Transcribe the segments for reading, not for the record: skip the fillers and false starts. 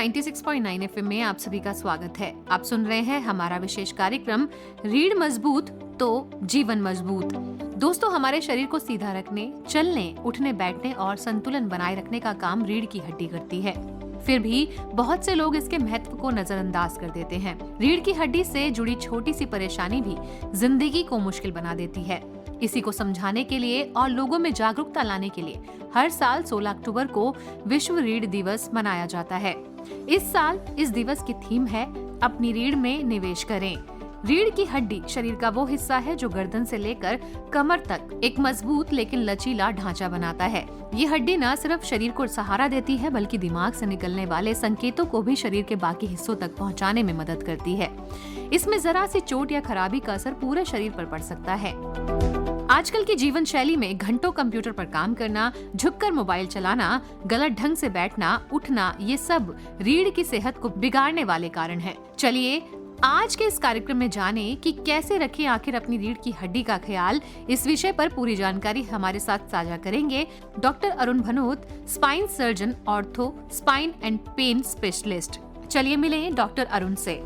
96.9 FM में आप सभी का स्वागत है। आप सुन रहे हैं हमारा विशेष कार्यक्रम रीढ़ मजबूत तो जीवन मजबूत। दोस्तों, हमारे शरीर को सीधा रखने, चलने, उठने, बैठने और संतुलन बनाए रखने का काम रीढ़ की हड्डी करती है। फिर भी बहुत से लोग इसके महत्व को नजरअंदाज कर देते हैं। रीढ़ की हड्डी से जुड़ी छोटी सी परेशानी भी जिंदगी को मुश्किल बना देती है। इसी को समझाने के लिए और लोगों में जागरूकता लाने के लिए हर साल 16 अक्टूबर को विश्व रीढ़ दिवस मनाया जाता है। इस साल इस दिवस की थीम है अपनी रीढ़ में निवेश करें। रीढ़ की हड्डी शरीर का वो हिस्सा है जो गर्दन से लेकर कमर तक एक मजबूत लेकिन लचीला ढांचा बनाता है। ये हड्डी न सिर्फ शरीर को सहारा देती है बल्कि दिमाग से निकलने वाले संकेतों को भी शरीर के बाकी हिस्सों तक पहुंचाने में मदद करती है। इसमें जरा सी चोट या खराबी का असर पूरे शरीर पर पड़ सकता है। आजकल की जीवन शैली में घंटों कंप्यूटर पर काम करना, झुककर मोबाइल चलाना, गलत ढंग से बैठना, उठना, ये सब रीढ़ की सेहत को बिगाड़ने वाले कारण हैं। चलिए आज के इस कार्यक्रम में जाने कि कैसे रखें आखिर अपनी रीढ़ की हड्डी का ख्याल। इस विषय पर पूरी जानकारी हमारे साथ साझा करेंगे doctor Arun Bhanot, spine surgeon, ortho, spine and pain specialist. चलिए मिले डॉक्टर अरुण से।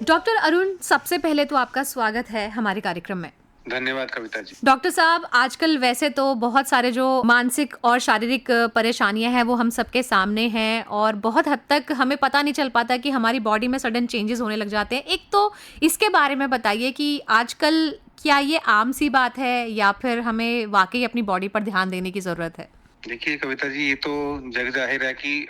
डॉक्टर अरुण, सबसे पहले तो आपका स्वागत है हमारे कार्यक्रम में। धन्यवाद कविता जी। डॉक्टर साहब, आजकल वैसे तो बहुत सारे जो मानसिक और शारीरिक परेशानियां हैं वो हम सबके सामने हैं और बहुत हद तक हमें पता नहीं चल पाता कि हमारी बॉडी में सडन चेंजेस होने लग जाते हैं। एक तो इसके बारे में बताइए कि आजकल क्या ये आम सी बात है या फिर हमें वाकई अपनी बॉडी पर ध्यान देने की जरूरत है? देखिए कविता जी, ये तो जग जाहिर है कि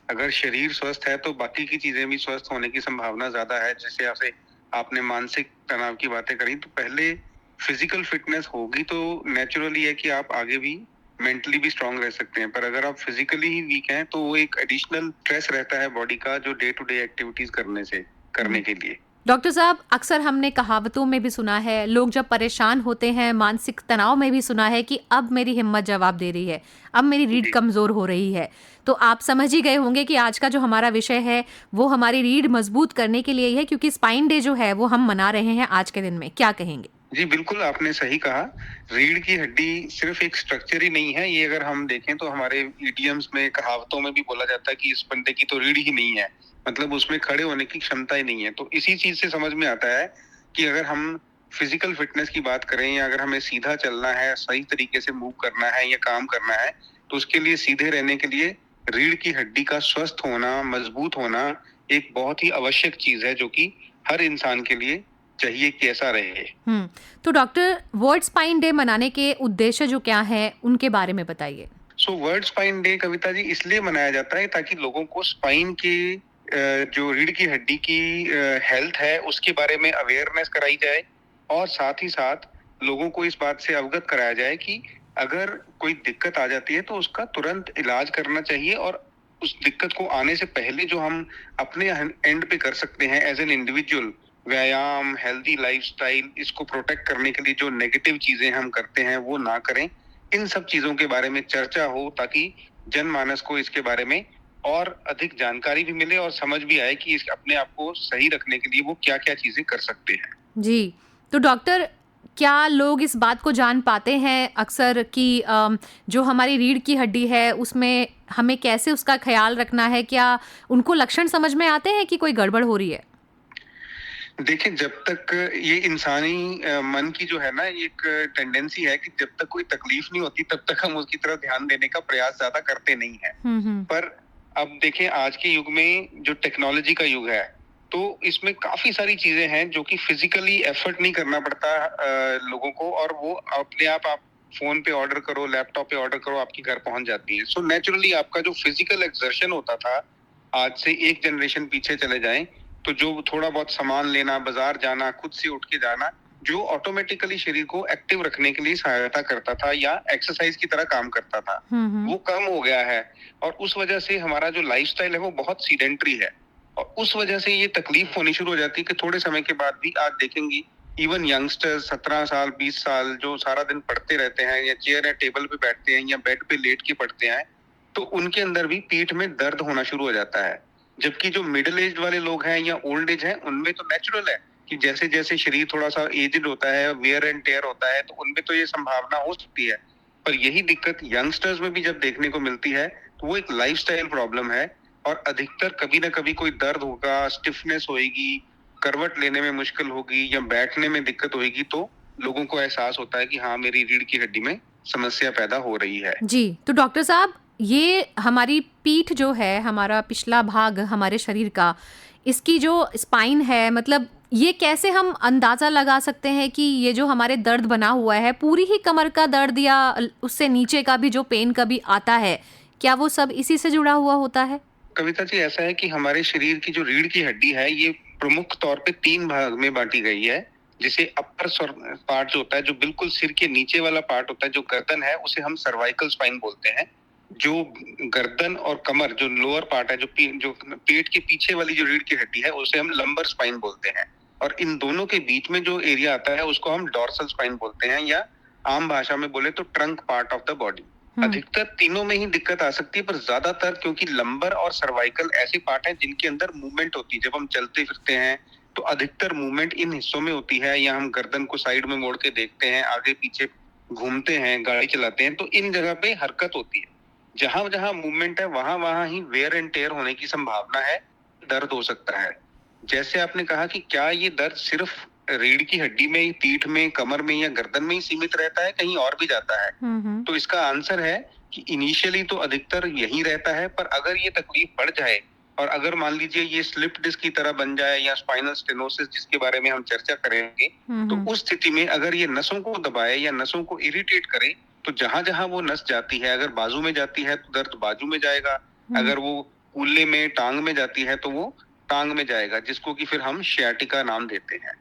अगर शरीर स्वस्थ है तो बाकी की चीजें भी स्वस्थ होने की संभावना ज्यादा है। जैसे आपने मानसिक तनाव की बातें करी, तो पहले फिजिकल फिटनेस होगी तो नेचुरली है कि आप आगे भी मेंटली भी स्ट्रांग रह सकते हैं। पर अगर आप फिजिकली ही वीक हैं तो वो एक एडिशनल स्ट्रेस रहता है बॉडी का, जो डे टू डे एक्टिविटीज करने के लिए। डॉक्टर साहब, अक्सर हमने कहावतों में भी सुना है, लोग जब परेशान होते हैं, मानसिक तनाव में भी सुना है कि अब मेरी हिम्मत जवाब दे रही है, अब मेरी रीढ़ कमजोर हो रही है। तो आप समझ ही गए होंगे कि आज का जो हमारा विषय है वो हमारी रीढ़ मजबूत करने के लिए ही है, क्योंकि स्पाइन डे जो है वो हम मना रहे हैं आज के दिन में। क्या कहेंगे? जी बिल्कुल, आपने सही कहा। रीढ़ की हड्डी सिर्फ एक स्ट्रक्चर ही नहीं है। ये अगर हम देखें तो हमारे इडियम्स में, कहावतों में भी बोला जाता है कि इस बंदे की तो रीढ़ ही नहीं है, मतलब उसमें खड़े होने की क्षमता ही नहीं है। तो इसी चीज से समझ में आता है कि अगर हम फिजिकल फिटनेस की बात करें या अगर हमें सीधा चलना है, सही तरीके से मूव करना है या काम करना है, तो उसके लिए सीधे रहने के लिए रीढ़ की हड्डी का स्वस्थ होना, मजबूत होना एक बहुत ही आवश्यक चीज है, जो कि हर इंसान के लिए चाहिए कि ऐसा रहे। तो डॉक्टर, वर्ल्ड स्पाइन डे मनाने के उद्देश्य जो क्या है उनके बारे में बताइए। World spine day Kavita ji इसलिए मनाया जाता है ताकि लोगों को स्पाइन की जो रीढ़ की हड्डी की हेल्थ है उसके बारे में अवेयरनेस कराई जाए और साथ ही साथ लोगों को इस बात से अवगत कराया जाए कि अगर कोई दिक्कत आ जाती है तो उसका तुरंत इलाज करना चाहिए और उस दिक्कत को आने से पहले जो हम अपने एंड पे कर सकते हैं एज एन इंडिविजुअल, व्यायाम, हेल्दी लाइफस्टाइल, इसको प्रोटेक्ट करने के लिए जो नेगेटिव चीजें हम करते हैं वो ना करें। इन सब चीजों के बारे में चर्चा हो ताकि जनमानस को इसके बारे में और अधिक जानकारी भी मिले और समझ भी आए कि अपने आप को सही रखने के लिए वो क्या क्या चीजें कर सकते हैं। जी, तो डॉक्टर, क्या लोग इस बात को जान पाते हैं अक्सर कि जो हमारी रीढ़ की हड्डी है उसमें हमें कैसे उसका ख्याल रखना है? क्या उनको लक्षण समझ में आते हैं कि कोई गड़बड़ हो रही है? देखिए, जब तक ये इंसानी मन की जो है ना, एक टेंडेंसी है कि जब तक कोई तकलीफ नहीं होती तब तक हम उसकी तरफ ध्यान देने का प्रयास ज्यादा करते नहीं है। पर अब देखें, आज के युग में जो टेक्नोलॉजी का युग है तो इसमें काफी सारी चीजें हैं जो कि फिजिकली एफर्ट नहीं करना पड़ता लोगों को, और वो अपने आप फोन पे ऑर्डर करो, लैपटॉप पे ऑर्डर करो, आपकी घर पहुंच जाती है। सो नेचुरली आपका जो फिजिकल एक्सर्शन होता था, आज से एक जनरेशन पीछे चले जाएं तो जो थोड़ा बहुत सामान लेना, बाजार जाना, खुद से उठ के जाना, जो ऑटोमेटिकली शरीर को एक्टिव रखने के लिए सहायता करता था या एक्सरसाइज की तरह काम करता था, वो कम हो गया है। और उस वजह से हमारा जो लाइफस्टाइल है वो बहुत सीडेंटरी है और उस वजह से ये तकलीफ होनी शुरू हो जाती है कि थोड़े समय के बाद भी आज देखेंगी इवन यंगस्टर्स 17 साल 20 साल जो सारा दिन पढ़ते रहते हैं या चेयर या टेबल पे बैठते हैं या बेड पे लेट के पढ़ते हैं, तो उनके अंदर भी पीठ में दर्द होना शुरू हो जाता है। जबकि जो मिडिल एज वाले लोग हैं या ओल्ड एज हैं, उनमें तो नेचुरल है कि जैसे जैसे शरीर थोड़ा सा एज्ड होता है, वेयर एंड टेयर होता है, तो उनमें तो ये संभावना हो सकती है। पर यही दिक्कत यंगस्टर्स में भी जब देखने को मिलती है तो वो एक लाइफस्टाइल प्रॉब्लम है, और अधिकतर कभी ना कभी कोई दर्द होगा, स्टिफनेस होएगी, करवट लेने में मुश्किल होगी या बैठने में दिक्कत होएगी, तो लोगों को एहसास होता है कि हाँ, मेरी रीढ़ की हड्डी में समस्या पैदा हो रही है। जी, तो डॉक्टर साहब, ये हमारी पीठ जो है, हमारा पिछला भाग हमारे शरीर का, इसकी जो स्पाइन है, मतलब ये कैसे हम अंदाजा लगा सकते हैं कि ये जो हमारे दर्द बना हुआ है, पूरी ही कमर का दर्द या उससे नीचे का भी जो पेन कभी आता है, क्या वो सब इसी से जुड़ा हुआ होता है? कविता जी, ऐसा है कि हमारे शरीर की जो रीढ़ की हड्डी है, ये प्रमुख तौर पे 3 भाग में बांटी गई है। जिसे अपर पार्ट जो होता है, जो बिल्कुल सिर के नीचे वाला पार्ट होता है, जो गर्दन है, उसे हम सर्वाइकल स्पाइन बोलते हैं। जो गर्दन और कमर, जो लोअर पार्ट है, जो पेट के पीछे वाली जो रीढ़ की हड्डी है, उसे हम लंबर स्पाइन बोलते हैं। और इन दोनों के बीच में जो एरिया आता है, उसको हम डॉर्सल स्पाइन बोलते हैं, या आम भाषा में बोले तो trunk part of the body. अधिकतर तीनों में ही दिक्कत आ सकती है, पर ज्यादातर क्योंकि लंबर और सर्वाइकल ऐसे पार्ट हैं जिनके अंदर मूवमेंट होती है। जब हम चलते फिरते हैं तो अधिकतर मूवमेंट इन हिस्सों में होती है, या हम गर्दन को साइड में मोड़ के देखते हैं, आगे पीछे घूमते हैं, गाड़ी चलाते हैं, तो इन जगह पे हरकत होती है। जहां जहां मूवमेंट है, वहां वहां ही वेयर एंड टेयर होने की संभावना है, दर्द हो सकता है। जैसे आपने कहा कि क्या ये दर्द सिर्फ रीढ़ की हड्डी में, पीठ में, कमर में या गर्दन में ही सीमित रहता है, कहीं और भी जाता है? तो इसका आंसर है कि इनिशियली तो अधिकतर यही रहता है, पर अगर ये तकलीफ बढ़ जाए और अगर मान लीजिए ये स्लिप डिस्क की तरह बन जाए या स्पाइनल स्टेनोसिस, जिसके बारे में हम चर्चा करेंगे, तो उस स्थिति में अगर ये नसों को दबाए या नसों को इरिटेट करे, तो जहां जहां वो नस जाती है, अगर बाजू में जाती है तो दर्द बाजू में जाएगा, अगर वो कूल्हे में, टांग में जाती है तो वो टांग में जाएगा, जिसको कि फिर हम शियाटिका नाम देते हैं।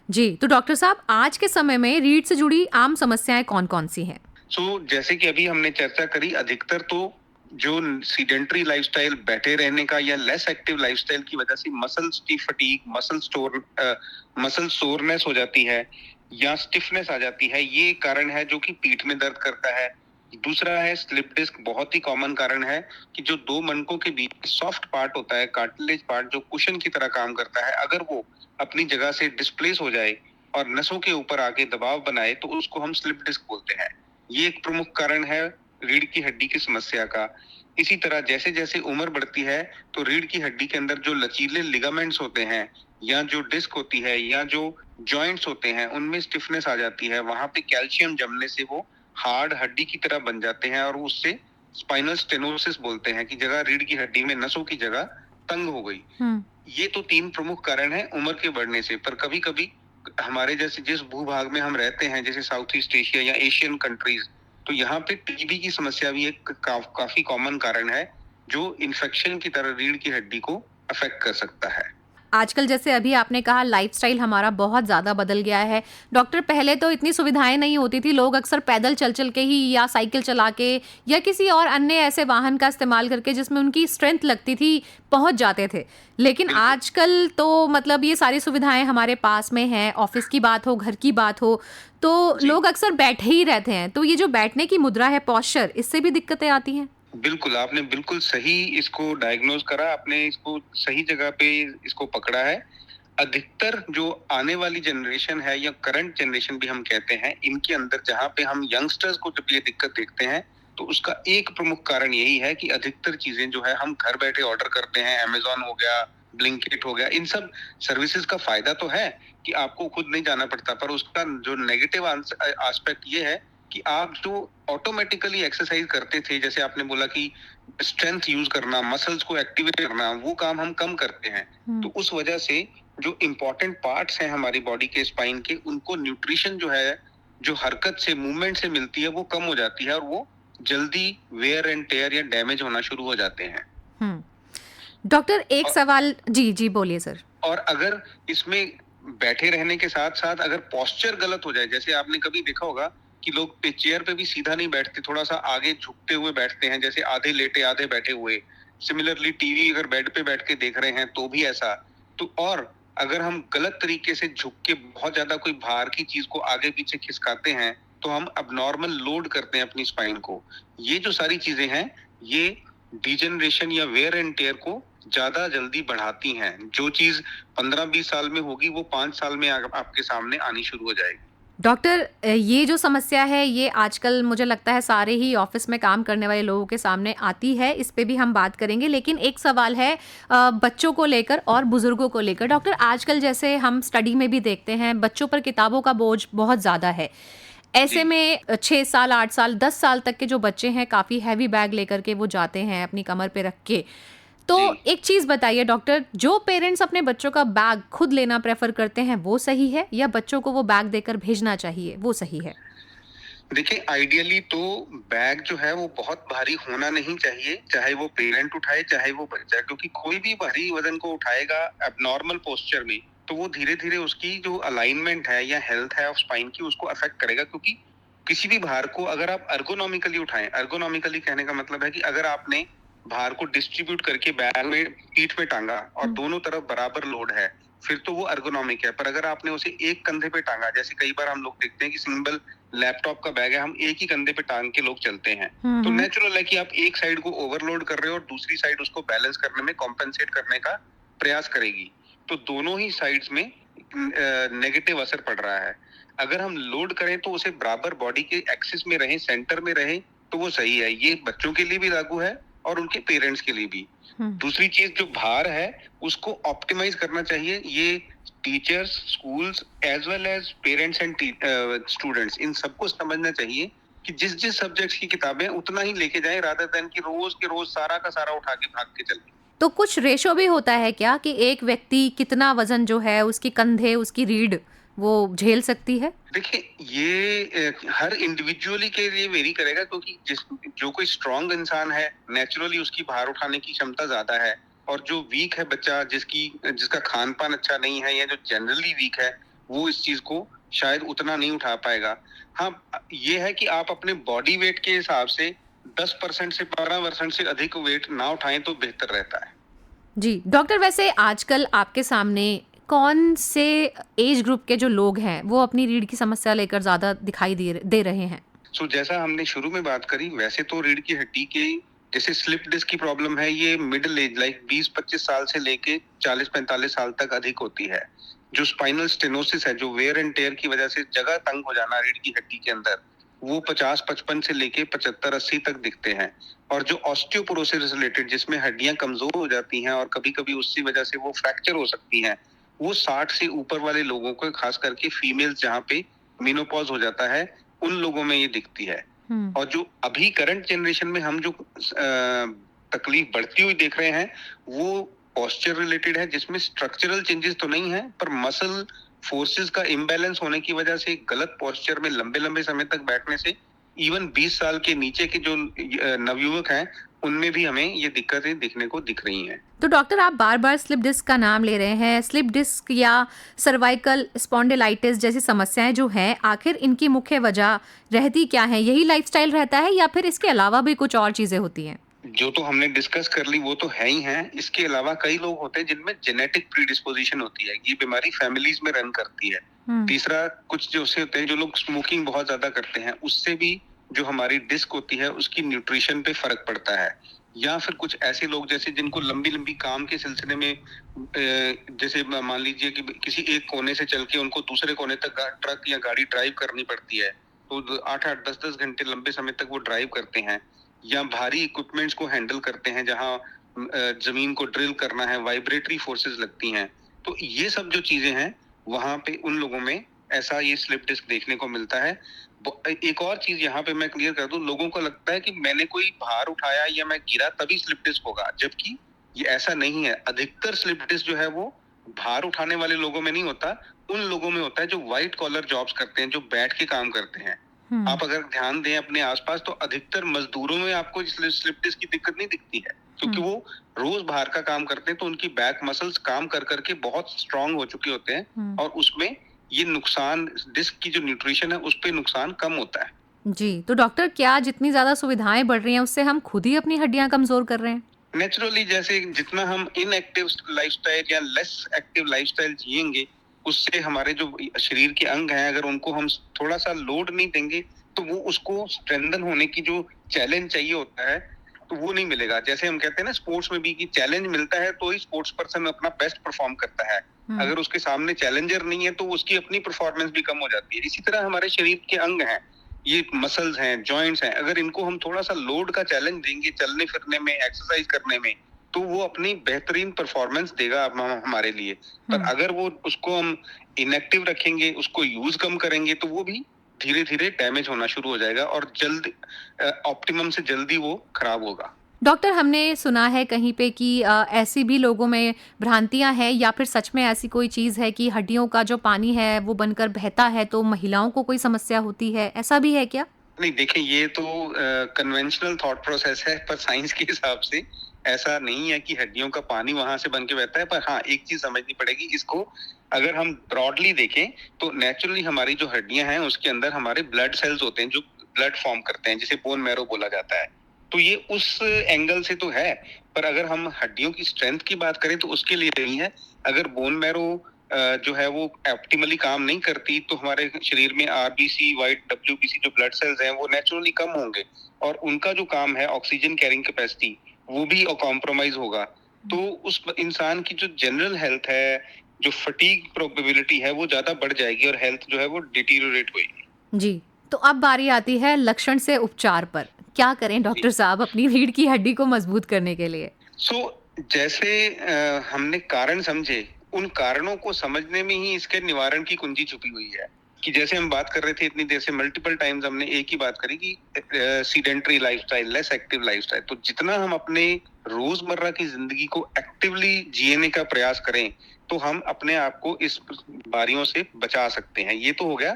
जी, तो डॉक्टर साहब, आज के समय में रीढ़ से जुड़ी आम समस्याएं कौन-कौन सी हैं? जैसे कि अभी हमने चर्चा करी, अधिकतर तो जो सीडेंटरी लाइफस्टाइल, बैठे रहने का या लेस एक्टिव लाइफस्टाइल की वजह से मसल फटीग, मसल सोरनेस हो जाती है या स्टिफनेस आ जाती है। ये कारण है जो कि पीठ में दर्द करता है। दूसरा है स्लिप डिस्क, बहुत ही कॉमन कारण है कि जो दो मनकों के बीच सॉफ्ट पार्ट होता है, कार्टिलेज पार्ट, जो कुशन की तरह काम करता है, अगर वो अपनी जगह से डिस्प्लेस हो जाए और नसों के ऊपर आके दबाव बनाए, तो उसको हम स्लिप डिस्क बोलते हैं। ये एक प्रमुख कारण है रीढ़ की हड्डी की समस्या का। इसी तरह जैसे जैसे उम्र बढ़ती है, तो रीढ़ की हड्डी के अंदर जो लचीले लिगामेंट्स होते हैं, या जो डिस्क होती है, या जो जॉइंट्स होते हैं, उनमें स्टिफनेस आ जाती है। वहां पे कैल्शियम जमने से वो हार्ड हड्डी की तरह बन जाते हैं, और उससे स्पाइनल स्टेनोसिस बोलते हैं कि जगह रीढ़ की हड्डी में नसों की जगह तंग हो गई। ये तो 3 प्रमुख कारण है उम्र के बढ़ने से। पर कभी कभी हमारे जैसे जिस भूभाग में हम रहते हैं, जैसे साउथ ईस्ट एशिया या एशियन कंट्रीज, तो यहाँ पे टीबी की समस्या भी एक काफी कॉमन कारण है, जो इन्फेक्शन की तरह रीढ़ की हड्डी को अफेक्ट कर सकता है। आजकल जैसे अभी आपने कहा, लाइफस्टाइल हमारा बहुत ज़्यादा बदल गया है डॉक्टर। पहले तो इतनी सुविधाएं नहीं होती थी, लोग अक्सर पैदल चल चल के ही या साइकिल चला के या किसी और अन्य ऐसे वाहन का इस्तेमाल करके जिसमें उनकी स्ट्रेंथ लगती थी, पहुंच जाते थे। लेकिन आजकल तो मतलब ये सारी सुविधाएं हमारे पास में हैं, ऑफिस की बात हो, घर की बात हो, तो लोग अक्सर बैठे ही रहते हैं। तो ये जो बैठने की मुद्रा है, पोस्चर, इससे भी दिक्कतें आती हैं? बिल्कुल, आपने बिल्कुल सही इसको डायग्नोज करा, आपने इसको सही जगह पे इसको पकड़ा है। अधिकतर जो आने वाली जनरेशन है, या करंट जनरेशन भी हम कहते हैं, इनके अंदर जहाँ पे हम यंगस्टर्स को जब ये दिक्कत देखते हैं, तो उसका एक प्रमुख कारण यही है कि अधिकतर चीजें जो है हम घर बैठे ऑर्डर करते हैं। अमेज़न हो गया, ब्लिंकिट हो गया, इन सब सर्विसेज का फायदा तो है कि आपको खुद नहीं जाना पड़ता, पर उसका जो नेगेटिव एस्पेक्ट ये है कि आप जो ऑटोमेटिकली एक्सरसाइज करते थे, जैसे आपने बोला कि स्ट्रेंथ यूज करना, मसल्स को एक्टिवेट करना, वो काम हम कम करते हैं। तो उस वजह से जो इम्पोर्टेंट पार्ट्स हैं हमारी बॉडी के, स्पाइन के, उनको न्यूट्रिशन जो है, जो हरकत से, मूवमेंट से मिलती है, वो कम हो जाती है, और वो जल्दी वेयर एंड टेयर या डैमेज होना शुरू हो जाते हैं। डॉक्टर, एक सवाल। जी बोलिए सर। और अगर इसमें बैठे रहने के साथ साथ अगर पोस्चर गलत हो जाए, जैसे आपने कभी देखा होगा कि लोग चेयर पे भी सीधा नहीं बैठते, थोड़ा सा आगे झुकते हुए बैठते हैं, जैसे आधे लेटे आधे बैठे हुए। सिमिलरली टीवी अगर बेड पे बैठ के देख रहे हैं तो भी ऐसा। तो और अगर हम गलत तरीके से झुक के बहुत ज्यादा कोई भार की चीज को आगे पीछे खिसकाते हैं, तो हम अबनॉर्मल लोड करते हैं अपनी स्पाइन को। ये जो सारी चीजें हैं, ये डिजेनरेशन या वेयर एंड टेयर को ज्यादा जल्दी बढ़ाती हैं। जो चीज 15-20 साल में होगी, वो 5 साल में आपके सामने आनी शुरू हो जाएगी। डॉक्टर, ये जो समस्या है ये आजकल मुझे लगता है सारे ही ऑफिस में काम करने वाले लोगों के सामने आती है, इस पे भी हम बात करेंगे। लेकिन एक सवाल है बच्चों को लेकर और बुजुर्गों को लेकर। डॉक्टर, आजकल जैसे हम स्टडी में भी देखते हैं बच्चों पर किताबों का बोझ बहुत ज़्यादा है। ऐसे में 6 साल, 8 साल, 10 साल तक के जो बच्चे हैं काफ़ी हैवी बैग लेकर के वो जाते हैं अपनी कमर पे रख के। तो एक चीज बताइए डॉक्टर, जो पेरेंट्स अपने बच्चों का बैग खुद लेना प्रेफर करते हैं वो सही है या बच्चों को वो बैग देकर भेजना चाहिए वो सही है? देखिए, आइडियली तो बैग जो है वो बहुत भारी होना नहीं चाहिए, चाहे वो पेरेंट उठाए चाहे वो बच्चा, क्योंकि कोई भी भारी वजन को उठाएगा एबनॉर्मल पोस्चर में तो वो धीरे धीरे उसकी जो अलाइनमेंट है या हेल्थ है ऑफ स्पाइन की उसको अफेक्ट करेगा। क्योंकि किसी भी भार को अगर आप अर्गोनॉमिकली उठाएं, अर्गोनॉमिकली कहने का मतलब है कि अगर आपने भार को डिस्ट्रीब्यूट करके बैग में पीठ पे टांगा और दोनों तरफ बराबर लोड है, फिर तो वो अर्गोनॉमिक है। पर अगर आपने उसे एक कंधे पे टांगा, जैसे कई बार हम लोग देखते हैं कि सिंगल लैपटॉप का बैग है, हम एक ही कंधे पे टांग के लोग चलते हैं, तो नेचुरल है कि आप एक साइड को ओवरलोड कर रहे हो और दूसरी साइड उसको बैलेंस करने में कॉम्पेंसेट करने का प्रयास करेगी। तो दोनों ही साइड्स में नेगेटिव असर पड़ रहा है। अगर हम लोड करें तो उसे बराबर बॉडी के एक्सिस में रहे, सेंटर में रहे, तो वो सही है। ये बच्चों के लिए भी लागू है और उनके पेरेंट्स के लिए भी। दूसरी चीज, जो भार है उसको ऑप्टिमाइज करना चाहिए। ये teachers, schools as well as parents and students, इन सबको समझना चाहिए कि जिस जिस सब्जेक्ट्स की किताबें उतना ही लेके जाएं, रादर देन कि रोज के रोज सारा का सारा उठा के भाग के चलें। तो कुछ रेशो भी होता है क्या कि एक व्यक्ति कितना वजन जो है उसकी कंधे, उसकी रीढ़ वो झेल सकती है? देखिए, ये हर इंडिविजुअली के लिए वेरी करेगा, क्योंकि जो कोई स्ट्रांग इंसान है नेचुरली उसकी भार उठाने की क्षमता ज्यादा है, और जो वीक है बच्चा, जिसका खान पान अच्छा नहीं है या जो जनरली वीक है, वो इस चीज को शायद उतना नहीं उठा पाएगा। हाँ, ये है कि आप अपने बॉडी वेट के हिसाब से 10% से 12% से अधिक वेट ना उठाएं तो बेहतर रहता है। जी डॉक्टर, वैसे आजकल आपके सामने कौन से एज ग्रुप के जो लोग हैं वो अपनी रीढ़ की समस्या लेकर ज्यादा दिखाई दे रहे हैं? जैसा हमने शुरू में बात करी, वैसे तो रीढ़ की हड्डी के जैसे स्लिप डिस्क की प्रॉब्लम है, ये मिडिल एज लाइक 20-25 साल से लेके 40-45 साल तक अधिक होती है। जो स्पाइनल स्टेनोसिस है, जो वेयर एंड टेयर की वजह से जगह तंग हो जाना रीढ़ की हड्डी के अंदर, वो 50-55 से लेके 75-80 तक दिखते हैं। और जो ऑस्टियोपोरोसिस रिलेटेड, जिसमें हड्डियां कमजोर हो जाती हैं और कभी कभी उसकी वजह से वो फ्रैक्चर हो सकती हैं, वो 60 से ऊपर वाले लोगों को, खास करके फीमेल्स जहाँ पे मेनोपॉज हो जाता है, उन लोगों में ये दिखती है। और जो अभी करंट जनरेशन में हम जो तकलीफ बढ़ती हुई देख रहे हैं, वो पोस्चर रिलेटेड है, जिसमें स्ट्रक्चरल चेंजेस तो नहीं है, पर मसल फोर्सेस का इम्बैलेंस होने की वजह से गलत पोस्चर में लंबे लंबे समय तक बैठने से इवन 20 साल के नीचे के जो नवयुवक हैं, उनमें भी हमें ये दिक्कतें दिखने को दिख रही हैं। तो डॉक्टर, आप बार बार स्लिप डिस्क का नाम ले रहे हैं। स्लिप डिस्क या सर्वाइकल स्पॉन्डिलाइटिस जैसी समस्याएं जो हैं, आखिर इनकी मुख्य वजह रहती क्या है? यही लाइफस्टाइल रहता है या फिर इसके अलावा भी कुछ और चीजें होती हैं? जो तो हमने डिस्कस कर ली वो तो है ही है। इसके अलावा कई लोग होते हैं जिनमें जेनेटिक प्रीडिस्पोजिशन होती है, ये बीमारी फैमिलीज में रन करती है। तीसरा, कुछ जो से होते हैं जो लोग स्मोकिंग बहुत ज्यादा करते हैं, उससे भी जो हमारी डिस्क होती है उसकी न्यूट्रिशन पे फर्क पड़ता है। या फिर कुछ ऐसे लोग जैसे जिनको लंबी लंबी काम के सिलसिले में, जैसे मान लीजिए कि किसी एक कोने से चल के उनको दूसरे कोने तक ट्रक या गाड़ी ड्राइव करनी पड़ती है, तो 8-8, 10-10 घंटे लंबे समय तक वो ड्राइव करते हैं। या भारी इक्विपमेंट्स को हैंडल करते हैं, जहां जमीन को ड्रिल करना है, वाइब्रेटरी फोर्सेस लगती हैं। तो ये सब जो चीजें हैं, वहां पे उन लोगों में ऐसा ये स्लिप डिस्क देखने को मिलता है। एक और चीज यहाँ पे मैं क्लियर कर दूं, लोगों को लगता है कि मैंने कोई भार उठाया या मैं गिरा तभी स्लिप डिस्क होगा, जबकि ये ऐसा नहीं है। अधिकतर स्लिप डिस्क जो है वो भार उठाने वाले लोगों में नहीं होता, उन लोगों में होता है जो व्हाइट कॉलर जॉब्स करते हैं, जो बैठ के काम करते हैं। आप अगर ध्यान दें अपने आसपास, तो अधिकतर मजदूरों में आपको स्लिप डिस्क की दिक्कत नहीं दिखती है, क्योंकि वो रोज बाहर का काम करते हैं, तो उनकी बैक मसल्स काम कर करके बहुत स्ट्रांग हो चुके होते हैं, और उसमें ये नुकसान, डिस्क की जो न्यूट्रिशन है उस पे नुकसान कम होता है। जी, तो डॉक्टर, क्या जितनी ज्यादा सुविधाएं बढ़ रही हैं उससे हम खुद ही अपनी हड्डियां कमजोर कर रहे हैं? नेचुरली, जैसे जितना हम इनएक्टिव लाइफस्टाइल या लेस एक्टिव लाइफस्टाइल जिएंगे, उससे हमारे जो शरीर के अंग हैं, अगर उनको हम थोड़ा सा लोड नहीं देंगे, तो वो उसको स्ट्रेंथन होने की जो चैलेंज चाहिए होता है, तो वो नहीं मिलेगा। जैसे हम कहते हैं ना स्पोर्ट्स में भी कि चैलेंज मिलता है तो ही स्पोर्ट्स पर्सन अपना बेस्ट परफॉर्म करता है। अगर उसके सामने चैलेंजर नहीं है तो उसकी अपनी परफॉर्मेंस भी कम हो जाती है। इसी तरह हमारे शरीर के अंग हैं, ये मसल्स हैं, जॉइंट्स हैं, अगर इनको हम थोड़ा सा लोड का चैलेंज देंगे चलने फिरने में, एक्सरसाइज करने में, तो वो अपनी बेहतरीन परफॉर्मेंस देगा हमारे लिए। पर अगर वो उसको हम इनएक्टिव रखेंगे, उसको यूज कम करेंगे, तो वो भी धीरे धीरे डैमेज होना शुरू हो जाएगा और जल्द ऑप्टिमम से जल्दी वो खराब होगा। डॉक्टर, हमने सुना है कहीं पे कि ऐसी भी लोगों में भ्रांतियां हैं या फिर सच में ऐसी कोई चीज़ है कि हड्डियों का जो पानी है वो बनकर बहता है तो महिलाओं को कोई समस्या होती है, ऐसा भी है क्या? नहीं, देखिए ये तो कन्वेंशनल थॉट प्रोसेस है, पर साइंस के हिसाब से ऐसा नहीं है कि हड्डियों का पानी वहां से बन के बहता है। पर हाँ, एक चीज समझनी पड़ेगी, इसको अगर हम ब्रॉडली देखें तो नेचुरली हमारी जो हड्डियां हैं उसके अंदर हमारे ब्लड सेल्स होते हैं जो ब्लड फॉर्म करते हैं, जिसे बोन मैरो बोला जाता है। तो ये उस एंगल से तो है, पर अगर हम हड्डियों की स्ट्रेंथ की बात करें तो उसके लिए नहीं है। अगर बोन मैरो जो है वो ऑप्टिमली काम नहीं करती तो हमारे शरीर में आरबीसी, व्हाइट डब्ल्यूबीसी जो ब्लड सेल्स हैं वो नेचुरली कम होंगे और उनका जो काम है ऑक्सीजन कैरिंग कैपेसिटी वो भी कॉम्प्रोमाइज होगा। तो उस इंसान की जो जनरल हेल्थ है, जो फटीग प्रोबेबिलिटी है वो ज्यादा बढ़ जाएगी और हेल्थ जो है वो डिटीरियोरेट होगी। जी, तो अब बारी आती है लक्षण से उपचार पर। क्या करें डॉक्टर साहब अपनी रीढ़ की हड्डी को मजबूत करने के लिए? जैसे हमने कारण समझे, उन कारणों को समझने में ही इसके निवारण की कुंजी छुपी हुई है। कि जैसे हम बात कर रहे थे इतनी देर से, मल्टीपल टाइम्स हमने एक ही बात करी कि sedentary lifestyle, less active lifestyle. तो जितना हम अपने रोजमर्रा की जिंदगी को एक्टिवली जीने का प्रयास करें तो हम अपने आप को इस बीमारियों से बचा सकते हैं। ये तो हो गया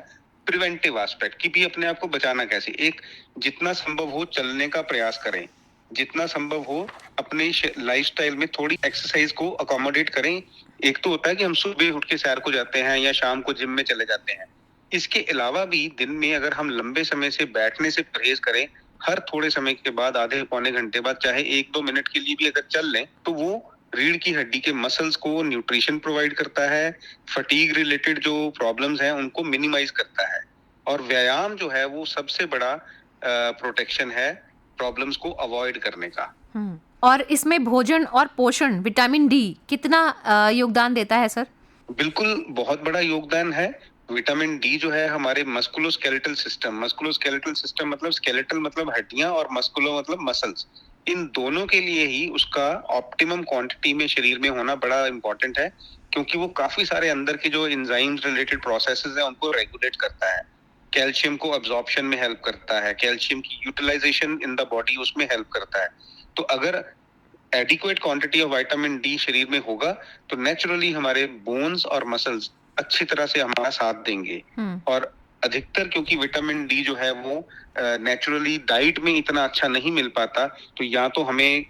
प्रिवेंटिव एस्पेक्ट कि भी अपने आप को बचाना कैसे। एक, जितना संभव हो चलने का प्रयास करें, जितना संभव हो अपने लाइफस्टाइल में थोड़ी एक्सरसाइज को अकोमोडेट करें। एक तो होता है कि हम सुबह उठ के सैर को जाते हैं या शाम को जिम में चले जाते हैं। इसके अलावा भी दिन में अगर हम लंबे समय से बैठने से परहेज करें, हर थोड़े समय के बाद, आधे पौने घंटे बाद, चाहे 1-2 मिनट के लिए भी अगर चल लें, तो वो रीढ़ की हड्डी के मसल्स को न्यूट्रिशन प्रोवाइड करता है, फटीग रिलेटेड जो प्रॉब्लम्स हैं उनको मिनिमाइज करता है। और व्यायाम जो है वो सबसे बड़ा प्रोटेक्शन है प्रॉब्लम्स को अवॉइड करने का। और इसमें भोजन और पोषण, विटामिन डी कितना योगदान देता है सर? बिल्कुल, बहुत बड़ा योगदान है। विटामिन डी जो है हमारे मस्कुलोस्केलेटल सिस्टम मतलब स्केलेटल मतलब हड्डियां और मस्कुलो मतलब मसल्स, इन दोनों के लिए ही उसका ऑप्टिमम क्वांटिटी में शरीर में होना बड़ा इंपॉर्टेंट है, क्योंकि वो काफी सारे अंदर के जो एंजाइम्स रिलेटेड प्रोसेसेस हैं उनको रेगुलेट करता है। कैल्शियम को अब्जॉर्प्शन में हेल्प करता है, कैल्शियम की यूटिलाइजेशन इन द बॉडी उसमें हेल्प करता है। तो अगर adequate quantity of vitamin D शरीर में होगा तो नेचुरली हमारे बोन्स और मसल्स अच्छी तरह से हमारा साथ देंगे। और अधिकतर क्योंकि विटामिन डी जो है वो नेचुरली डाइट में इतना अच्छा नहीं मिल पाता, तो या तो हमें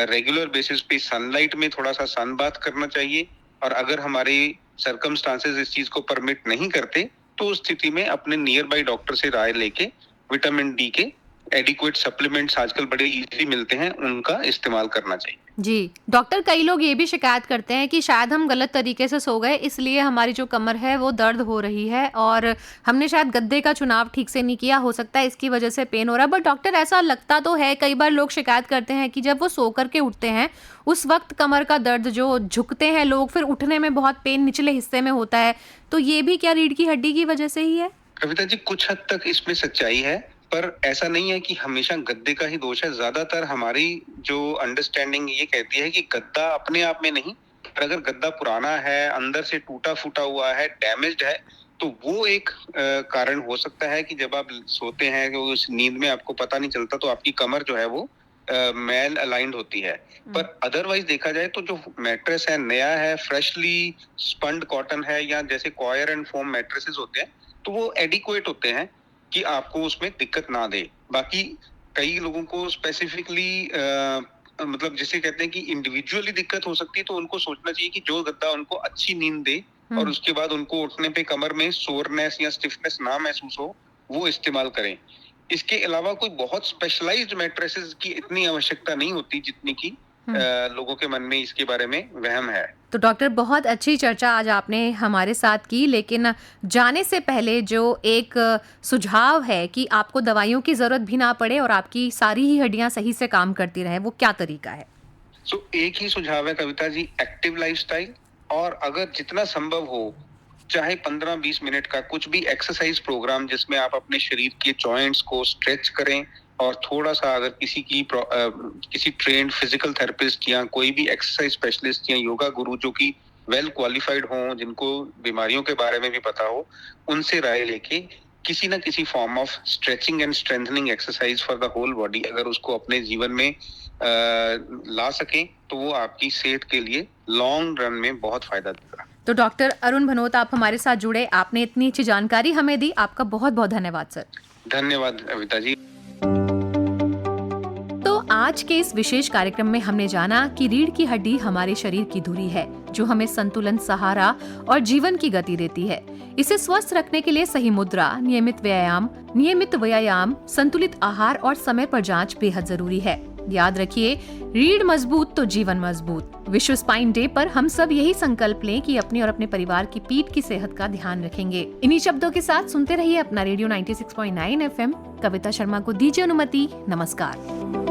रेगुलर बेसिस पे सनलाइट में थोड़ा सा सन बाथ करना चाहिए, और अगर हमारे सर्कमस्टांसेस इस चीज को परमिट नहीं करते तो उस स्थिति में अपने नियर बाई डॉक्टर से राय लेके विटामिन डी के एडिक्वेट सप्लीमेंट्स आजकल बड़े इजीली मिलते हैं, उनका इस्तेमाल करना चाहिए। जी डॉक्टर, कई लोग ये भी शिकायत करते हैं कि शायद हम गलत तरीके से सो गए, इसलिए हमारी जो कमर है वो दर्द हो रही है और हमने शायद गद्दे का चुनाव ठीक से नहीं किया, हो सकता है इसकी वजह से पेन हो रहा है। बट डॉक्टर, ऐसा लगता तो है, कई बार लोग शिकायत करते हैं कि जब वो सो करके उठते हैं उस वक्त कमर का दर्द, जो झुकते हैं लोग, फिर उठने में बहुत पेन निचले हिस्से में होता है। तो ये भी क्या रीढ़ की हड्डी की वजह से ही है? कविता जी, कुछ हद तक इसमें सच्चाई है, पर ऐसा नहीं है कि हमेशा गद्दे का ही दोष है। ज्यादातर हमारी जो अंडरस्टैंडिंग ये कहती है कि गद्दा अपने आप में नहीं, पर अगर गद्दा पुराना है, अंदर से टूटा फूटा हुआ है, डैमेज्ड है, तो वो एक कारण हो सकता है कि जब आप सोते हैं कि उस नींद में आपको पता नहीं चलता तो आपकी कमर जो है वो मेल अलाइंड होती है। पर अदरवाइज देखा जाए तो जो मैट्रेस है नया है, फ्रेशली स्पन्ड कॉटन है, या जैसे कॉयर एंड फोम मैट्रेसेस होते हैं, तो वो एडिक्वेट होते हैं कि आपको उसमें दिक्कत ना दे। बाकी कई लोगों को स्पेसिफिकली मतलब जिसे कहते हैं कि इंडिविजुअली दिक्कत हो सकती है, तो उनको सोचना चाहिए कि जो गद्दा उनको अच्छी नींद दे और उसके बाद उनको उठने पे कमर में सोरनेस या स्टिफनेस ना महसूस हो, वो इस्तेमाल करें। इसके अलावा कोई बहुत स्पेशलाइज्ड मैट्रेसेस की इतनी आवश्यकता नहीं होती जितनी की लोगों के मन में इसके बारे में वहम है। तो डॉक्टर, बहुत अच्छी चर्चा आज आपने हमारे साथ की, लेकिन जाने से पहले जो एक सुझाव है कि आपको दवाइयों की ज़रूरत भी ना पड़े और आपकी सारी ही हड्डियां सही से काम करती रहें, वो क्या तरीका है? एक ही सुझाव है कविता जी, एक्टिव लाइफस्टाइल, और अगर जितना संभव हो चाहे 15-20 मिनट का कुछ भी एक्सरसाइज प्रोग्राम जिसमें आप अपने शरीर के जॉइंट्स को स्ट्रेच करें, और थोड़ा सा अगर किसी ट्रेन्ड फिजिकल थेरेपिस्ट या कोई भी एक्सरसाइज स्पेशलिस्ट या योगा गुरु जो कि वेल क्वालिफाइड हो, जिनको बीमारियों के बारे में भी पता हो, उनसे राय लेके किसी ना किसी form of stretching and strengthening exercise for the whole body अगर उसको अपने जीवन में ला सकें तो वो आपकी सेहत के लिए लॉन्ग रन में बहुत फायदा देगा। तो डॉक्टर अरुण भनोत, आप हमारे साथ जुड़े, आपने इतनी अच्छी जानकारी हमें दी, आपका बहुत बहुत धन्यवाद सर। धन्यवाद अविता जी। तो आज के इस विशेष कार्यक्रम में हमने जाना कि रीढ़ की हड्डी हमारे शरीर की धुरी है जो हमें संतुलन, सहारा और जीवन की गति देती है। इसे स्वस्थ रखने के लिए सही मुद्रा, नियमित व्यायाम, संतुलित आहार और समय पर जांच बेहद जरूरी है। याद रखिए, रीढ़ मजबूत तो जीवन मजबूत। विश्व स्पाइन डे पर हम सब यही संकल्प लें कि अपनी और अपने परिवार की पीठ की सेहत का ध्यान रखेंगे। इन्हीं शब्दों के साथ सुनते रहिए अपना रेडियो 96.9 FM। कविता शर्मा को दीजिए अनुमति। नमस्कार।